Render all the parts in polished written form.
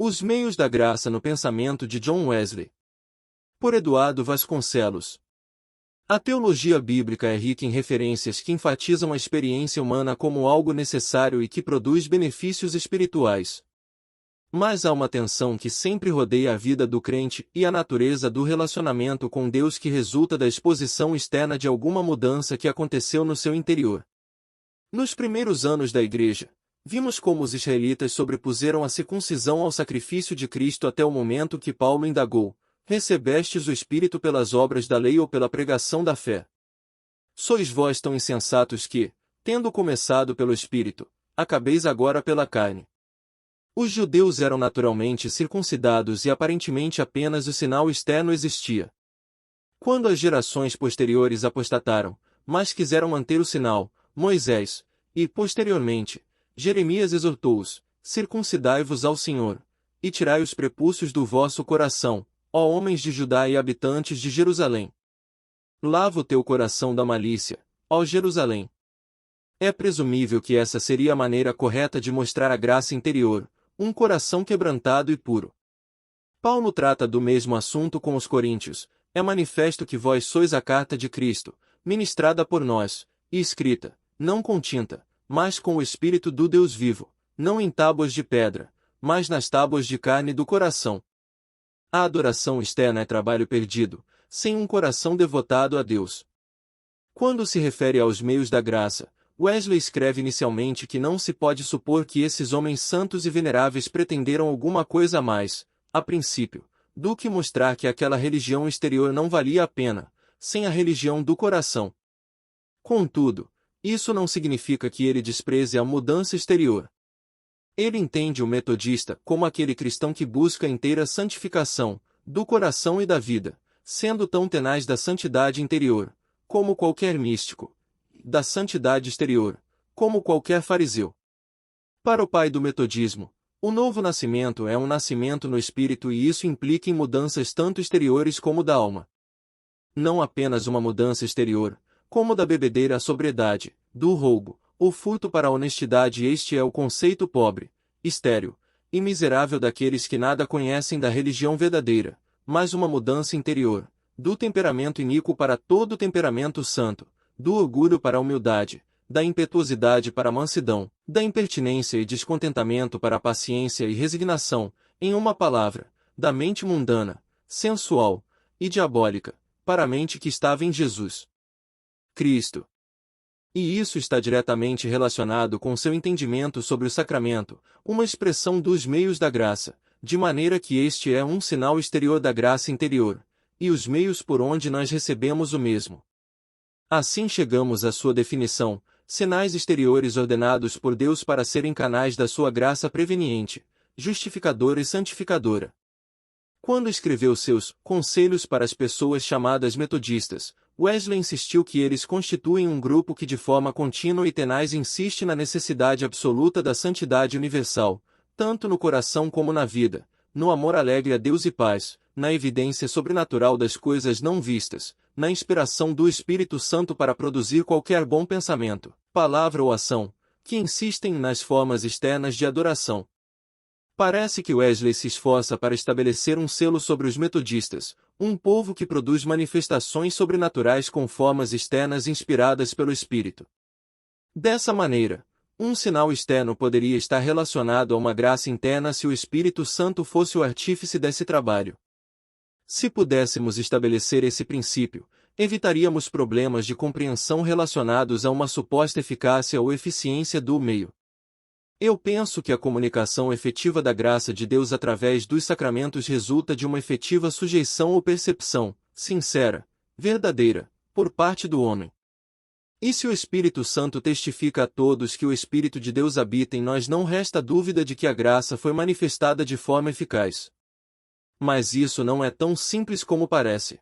Os meios da graça no pensamento de John Wesley. Por Eduardo Vasconcelos. A teologia bíblica é rica em referências que enfatizam a experiência humana como algo necessário e que produz benefícios espirituais. Mas há uma tensão que sempre rodeia a vida do crente e a natureza do relacionamento com Deus que resulta da exposição externa de alguma mudança que aconteceu no seu interior. Nos primeiros anos da Igreja, vimos como os israelitas sobrepuseram a circuncisão ao sacrifício de Cristo até o momento que Paulo indagou: recebestes o Espírito pelas obras da lei ou pela pregação da fé? Sois vós tão insensatos que, tendo começado pelo Espírito, acabeis agora pela carne. Os judeus eram naturalmente circuncidados e aparentemente apenas o sinal externo existia. Quando as gerações posteriores apostataram, mas quiseram manter o sinal, Moisés, e, posteriormente, Jeremias exortou-os: circuncidai-vos ao Senhor, e tirai os prepúcios do vosso coração, ó homens de Judá e habitantes de Jerusalém. Lava o teu coração da malícia, ó Jerusalém. É presumível que essa seria a maneira correta de mostrar a graça interior, um coração quebrantado e puro. Paulo trata do mesmo assunto com os coríntios: é manifesto que vós sois a carta de Cristo, ministrada por nós, e escrita, não com tinta, mas com o Espírito do Deus vivo, não em tábuas de pedra, mas nas tábuas de carne do coração. A adoração externa é trabalho perdido, sem um coração devotado a Deus. Quando se refere aos meios da graça, Wesley escreve inicialmente que não se pode supor que esses homens santos e veneráveis pretenderam alguma coisa a mais, a princípio, do que mostrar que aquela religião exterior não valia a pena, sem a religião do coração. Contudo, isso não significa que ele despreze a mudança exterior. Ele entende o metodista como aquele cristão que busca a inteira santificação, do coração e da vida, sendo tão tenaz da santidade interior, como qualquer místico, da santidade exterior, como qualquer fariseu. Para o pai do metodismo, o novo nascimento é um nascimento no espírito e isso implica em mudanças tanto exteriores como da alma. Não apenas uma mudança exterior, como da bebedeira à sobriedade, do roubo, ou furto para a honestidade. Este é o conceito pobre, estéril e miserável daqueles que nada conhecem da religião verdadeira, mas uma mudança interior, do temperamento iníquo para todo o temperamento santo, do orgulho para a humildade, da impetuosidade para a mansidão, da impertinência e descontentamento para a paciência e resignação, em uma palavra, da mente mundana, sensual e diabólica, para a mente que estava em Jesus Cristo. E isso está diretamente relacionado com seu entendimento sobre o sacramento, uma expressão dos meios da graça, de maneira que este é um sinal exterior da graça interior, e os meios por onde nós recebemos o mesmo. Assim chegamos à sua definição: sinais exteriores ordenados por Deus para serem canais da sua graça preveniente, justificadora e santificadora. Quando escreveu seus Conselhos para as pessoas chamadas metodistas, Wesley insistiu que eles constituem um grupo que de forma contínua e tenaz insiste na necessidade absoluta da santidade universal, tanto no coração como na vida, no amor alegre a Deus e paz, na evidência sobrenatural das coisas não vistas, na inspiração do Espírito Santo para produzir qualquer bom pensamento, palavra ou ação, que insistem nas formas externas de adoração. Parece que Wesley se esforça para estabelecer um selo sobre os metodistas, um povo que produz manifestações sobrenaturais com formas externas inspiradas pelo Espírito. Dessa maneira, um sinal externo poderia estar relacionado a uma graça interna se o Espírito Santo fosse o artífice desse trabalho. Se pudéssemos estabelecer esse princípio, evitaríamos problemas de compreensão relacionados a uma suposta eficácia ou eficiência do meio. Eu penso que a comunicação efetiva da graça de Deus através dos sacramentos resulta de uma efetiva sujeição ou percepção, sincera, verdadeira, por parte do homem. E se o Espírito Santo testifica a todos que o Espírito de Deus habita em nós, não resta dúvida de que a graça foi manifestada de forma eficaz. Mas isso não é tão simples como parece.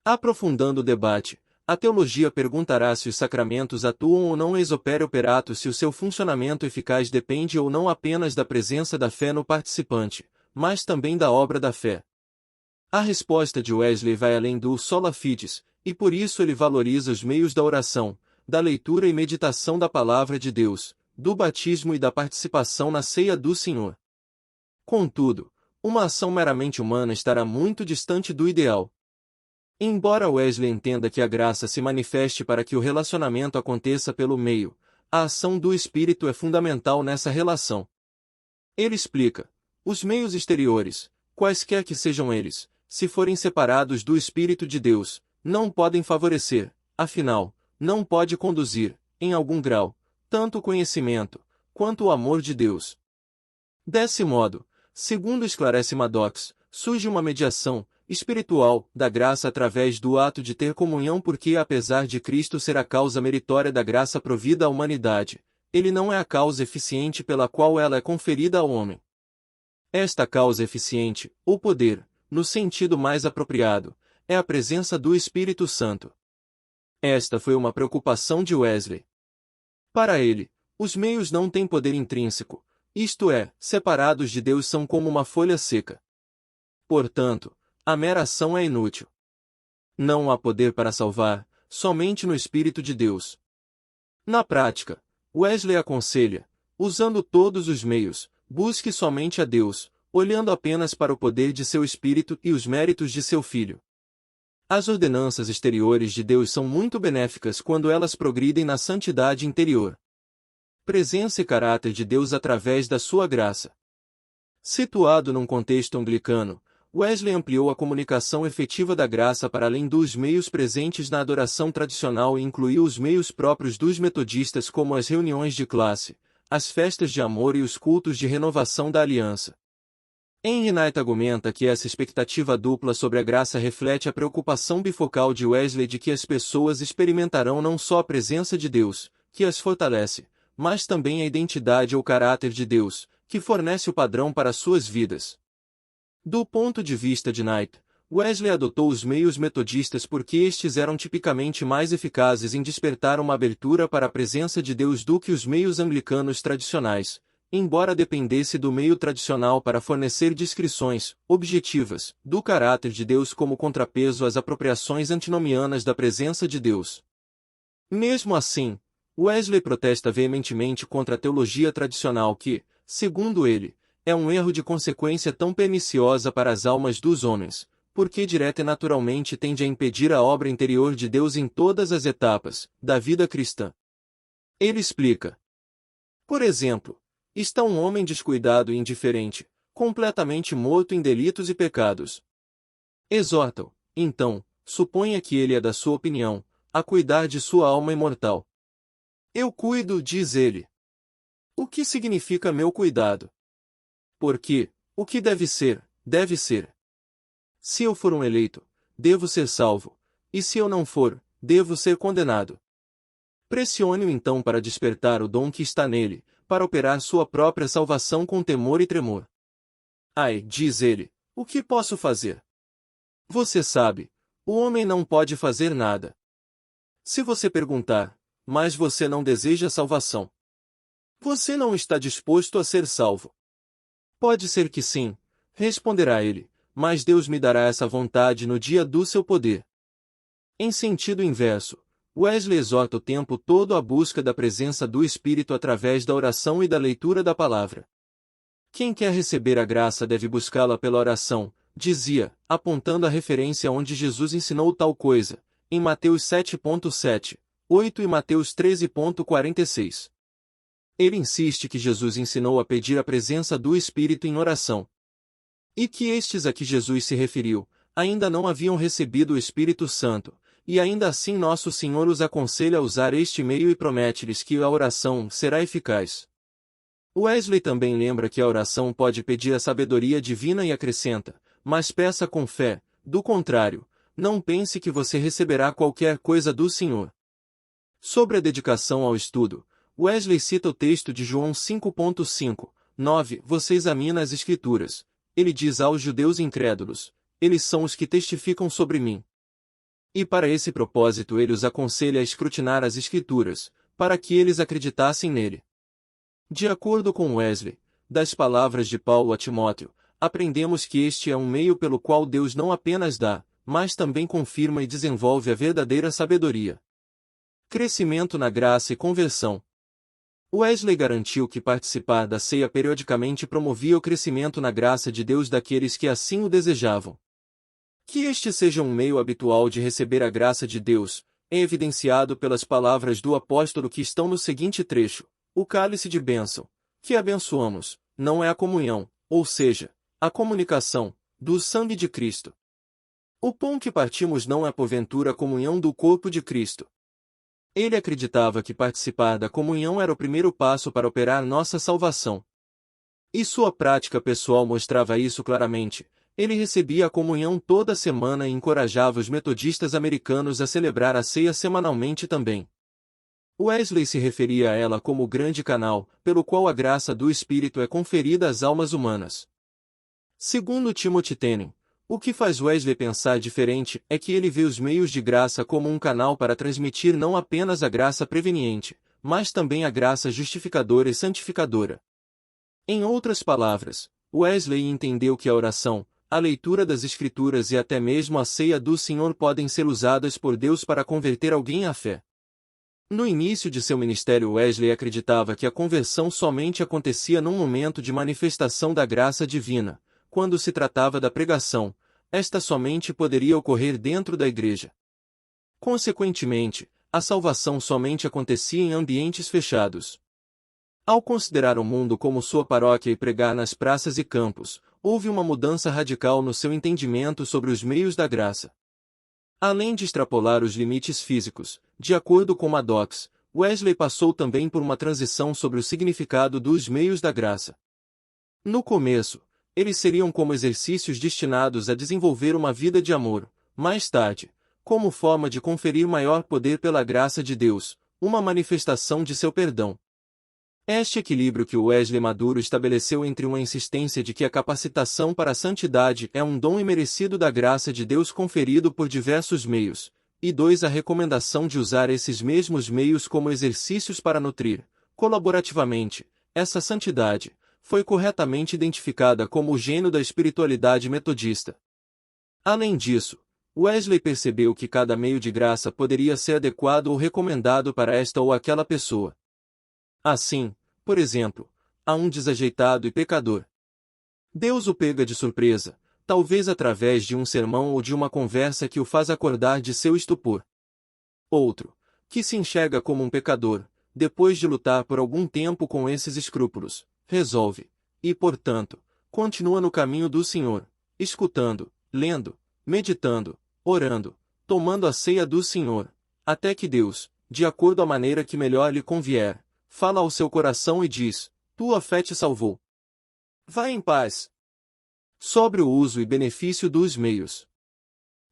Aprofundando o debate, a teologia perguntará se os sacramentos atuam ou não ex opere operato, se o seu funcionamento eficaz depende ou não apenas da presença da fé no participante, mas também da obra da fé. A resposta de Wesley vai além do sola fides, e por isso ele valoriza os meios da oração, da leitura e meditação da palavra de Deus, do batismo e da participação na ceia do Senhor. Contudo, uma ação meramente humana estará muito distante do ideal. Embora Wesley entenda que a graça se manifeste para que o relacionamento aconteça pelo meio, a ação do Espírito é fundamental nessa relação. Ele explica: os meios exteriores, quaisquer que sejam eles, se forem separados do Espírito de Deus, não podem favorecer, afinal, não pode conduzir, em algum grau, tanto o conhecimento, quanto o amor de Deus. Desse modo, segundo esclarece Maddox, surge uma mediação espiritual da graça através do ato de ter comunhão, porque apesar de Cristo ser a causa meritória da graça provida à humanidade, ele não é a causa eficiente pela qual ela é conferida ao homem. Esta causa eficiente, ou poder, no sentido mais apropriado, é a presença do Espírito Santo. Esta foi uma preocupação de Wesley. Para ele, os meios não têm poder intrínseco, isto é, separados de Deus são como uma folha seca. Portanto, a mera ação é inútil. Não há poder para salvar, somente no Espírito de Deus. Na prática, Wesley aconselha, usando todos os meios, busque somente a Deus, olhando apenas para o poder de seu Espírito e os méritos de seu Filho. As ordenanças exteriores de Deus são muito benéficas quando elas progridem na santidade interior. Presença e caráter de Deus através da sua graça. Situado num contexto anglicano, Wesley ampliou a comunicação efetiva da graça para além dos meios presentes na adoração tradicional e incluiu os meios próprios dos metodistas, como as reuniões de classe, as festas de amor e os cultos de renovação da aliança. Henry Knight argumenta que essa expectativa dupla sobre a graça reflete a preocupação bifocal de Wesley de que as pessoas experimentarão não só a presença de Deus, que as fortalece, mas também a identidade ou caráter de Deus, que fornece o padrão para suas vidas. Do ponto de vista de Knight, Wesley adotou os meios metodistas porque estes eram tipicamente mais eficazes em despertar uma abertura para a presença de Deus do que os meios anglicanos tradicionais, embora dependesse do meio tradicional para fornecer descrições objetivas do caráter de Deus como contrapeso às apropriações antinomianas da presença de Deus. Mesmo assim, Wesley protesta veementemente contra a teologia tradicional que, segundo ele, é um erro de consequência tão perniciosa para as almas dos homens, porque direta e naturalmente tende a impedir a obra interior de Deus em todas as etapas da vida cristã. Ele explica: por exemplo, está um homem descuidado e indiferente, completamente morto em delitos e pecados. Exorta-o, então, suponha que ele é da sua opinião, a cuidar de sua alma imortal. Eu cuido, diz ele. O que significa meu cuidado? Porque, o que deve ser, deve ser. Se eu for um eleito, devo ser salvo, e se eu não for, devo ser condenado. Pressione-o então para despertar o dom que está nele, para operar sua própria salvação com temor e tremor. Ai, diz ele, o que posso fazer? Você sabe, o homem não pode fazer nada. Se você perguntar, mas você não deseja salvação? Você não está disposto a ser salvo? Pode ser que sim, responderá ele, mas Deus me dará essa vontade no dia do seu poder. Em sentido inverso, Wesley exorta o tempo todo à busca da presença do Espírito através da oração e da leitura da palavra. Quem quer receber a graça deve buscá-la pela oração, dizia, apontando a referência onde Jesus ensinou tal coisa, em Mateus 7.7, 8 e Mateus 13.46. Ele insiste que Jesus ensinou a pedir a presença do Espírito em oração. E que estes a que Jesus se referiu, ainda não haviam recebido o Espírito Santo, e ainda assim Nosso Senhor os aconselha a usar este meio e promete-lhes que a oração será eficaz. Wesley também lembra que a oração pode pedir a sabedoria divina e acrescenta, mas peça com fé, do contrário, não pense que você receberá qualquer coisa do Senhor. Sobre a dedicação ao estudo, Wesley cita o texto de João 5.5, 9, você examina as Escrituras. Ele diz aos judeus incrédulos, eles são os que testificam sobre mim. E para esse propósito ele os aconselha a escrutinar as Escrituras, para que eles acreditassem nele. De acordo com Wesley, das palavras de Paulo a Timóteo, aprendemos que este é um meio pelo qual Deus não apenas dá, mas também confirma e desenvolve a verdadeira sabedoria. Crescimento na graça e conversão. Wesley garantiu que participar da ceia periodicamente promovia o crescimento na graça de Deus daqueles que assim o desejavam. Que este seja um meio habitual de receber a graça de Deus, é evidenciado pelas palavras do apóstolo que estão no seguinte trecho: o cálice de bênção, que abençoamos, não é a comunhão, ou seja, a comunicação, do sangue de Cristo. O pão que partimos não é porventura a comunhão do corpo de Cristo. Ele acreditava que participar da comunhão era o primeiro passo para operar nossa salvação. E sua prática pessoal mostrava isso claramente. Ele recebia a comunhão toda semana e encorajava os metodistas americanos a celebrar a ceia semanalmente também. Wesley se referia a ela como o grande canal, pelo qual a graça do Espírito é conferida às almas humanas. Segundo Timothy Tenney, o que faz Wesley pensar diferente é que ele vê os meios de graça como um canal para transmitir não apenas a graça preveniente, mas também a graça justificadora e santificadora. Em outras palavras, Wesley entendeu que a oração, a leitura das Escrituras e até mesmo a ceia do Senhor podem ser usadas por Deus para converter alguém à fé. No início de seu ministério, Wesley acreditava que a conversão somente acontecia num momento de manifestação da graça divina. Quando se tratava da pregação, esta somente poderia ocorrer dentro da igreja. Consequentemente, a salvação somente acontecia em ambientes fechados. Ao considerar o mundo como sua paróquia e pregar nas praças e campos, houve uma mudança radical no seu entendimento sobre os meios da graça. Além de extrapolar os limites físicos, de acordo com Maddox, Wesley passou também por uma transição sobre o significado dos meios da graça. No começo, eles seriam como exercícios destinados a desenvolver uma vida de amor, mais tarde, como forma de conferir maior poder pela graça de Deus, uma manifestação de seu perdão. Este equilíbrio que Wesley Maduro estabeleceu entre uma insistência de que a capacitação para a santidade é um dom imerecido da graça de Deus conferido por diversos meios, e a recomendação de usar esses mesmos meios como exercícios para nutrir, colaborativamente, essa santidade, foi corretamente identificada como o gênio da espiritualidade metodista. Além disso, Wesley percebeu que cada meio de graça poderia ser adequado ou recomendado para esta ou aquela pessoa. Assim, por exemplo, a um desajeitado e pecador, Deus o pega de surpresa, talvez através de um sermão ou de uma conversa que o faz acordar de seu estupor. Outro, que se enxerga como um pecador, depois de lutar por algum tempo com esses escrúpulos, resolve, e portanto, continua no caminho do Senhor, escutando, lendo, meditando, orando, tomando a ceia do Senhor, até que Deus, de acordo à maneira que melhor lhe convier, fala ao seu coração e diz: tua fé te salvou. Vá em paz. Sobre o uso e benefício dos meios.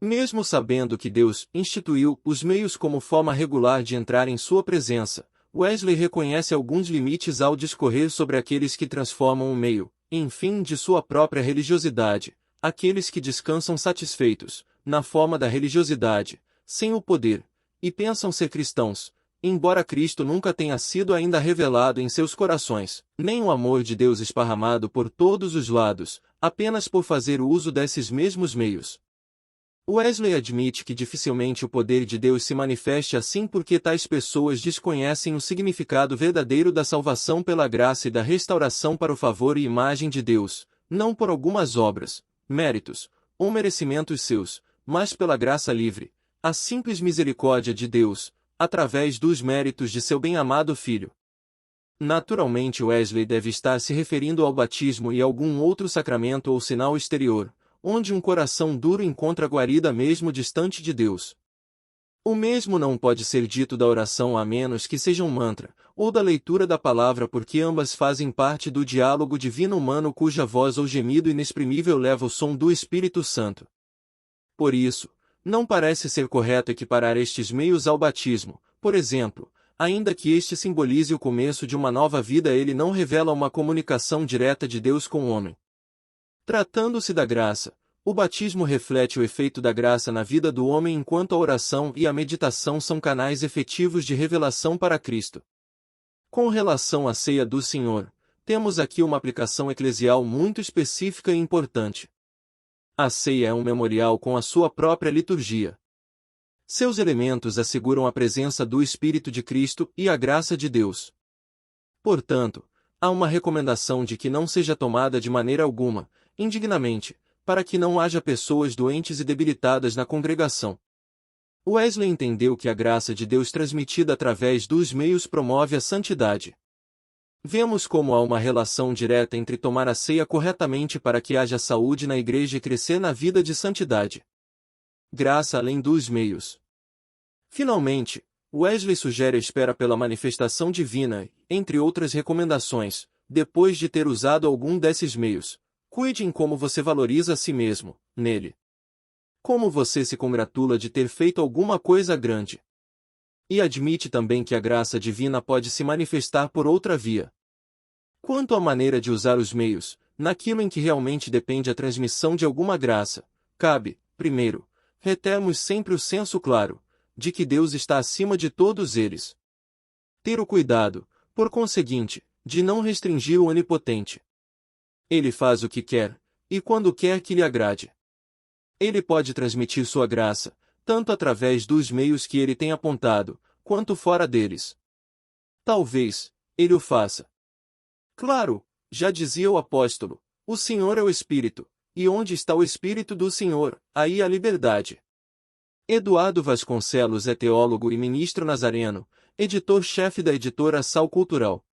Mesmo sabendo que Deus instituiu os meios como forma regular de entrar em sua presença, Wesley reconhece alguns limites ao discorrer sobre aqueles que transformam o meio, em fim de sua própria religiosidade, aqueles que descansam satisfeitos, na forma da religiosidade, sem o poder, e pensam ser cristãos, embora Cristo nunca tenha sido ainda revelado em seus corações, nem o amor de Deus esparramado por todos os lados, apenas por fazer uso desses mesmos meios. Wesley admite que dificilmente o poder de Deus se manifeste assim porque tais pessoas desconhecem o significado verdadeiro da salvação pela graça e da restauração para o favor e imagem de Deus, não por algumas obras, méritos, ou merecimentos seus, mas pela graça livre, a simples misericórdia de Deus, através dos méritos de seu bem-amado Filho. Naturalmente Wesley deve estar se referindo ao batismo e algum outro sacramento ou sinal exterior, onde um coração duro encontra guarida mesmo distante de Deus. O mesmo não pode ser dito da oração a menos que seja um mantra, ou da leitura da palavra porque ambas fazem parte do diálogo divino humano cuja voz ou gemido inexprimível leva o som do Espírito Santo. Por isso, não parece ser correto equiparar estes meios ao batismo, por exemplo, ainda que este simbolize o começo de uma nova vida, ele não revela uma comunicação direta de Deus com o homem. Tratando-se da graça, o batismo reflete o efeito da graça na vida do homem enquanto a oração e a meditação são canais efetivos de revelação para Cristo. Com relação à ceia do Senhor, temos aqui uma aplicação eclesial muito específica e importante. A ceia é um memorial com a sua própria liturgia. Seus elementos asseguram a presença do Espírito de Cristo e a graça de Deus. Portanto, há uma recomendação de que não seja tomada de maneira alguma, indignamente, para que não haja pessoas doentes e debilitadas na congregação. Wesley entendeu que a graça de Deus transmitida através dos meios promove a santidade. Vemos como há uma relação direta entre tomar a ceia corretamente para que haja saúde na igreja e crescer na vida de santidade. Graça além dos meios. Finalmente, Wesley sugere a espera pela manifestação divina, entre outras recomendações, depois de ter usado algum desses meios. Cuide em como você valoriza a si mesmo, nele. Como você se congratula de ter feito alguma coisa grande. E admite também que a graça divina pode se manifestar por outra via. Quanto à maneira de usar os meios, naquilo em que realmente depende a transmissão de alguma graça, cabe, primeiro, retermos sempre o senso claro, de que Deus está acima de todos eles. Ter o cuidado, por conseguinte, de não restringir o onipotente. Ele faz o que quer, e quando quer que lhe agrade. Ele pode transmitir sua graça, tanto através dos meios que ele tem apontado, quanto fora deles. Talvez, ele o faça. Claro, já dizia o apóstolo, o Senhor é o Espírito, e onde está o Espírito do Senhor, aí há liberdade. Eduardo Vasconcelos é teólogo e ministro nazareno, editor-chefe da editora Sal Cultural.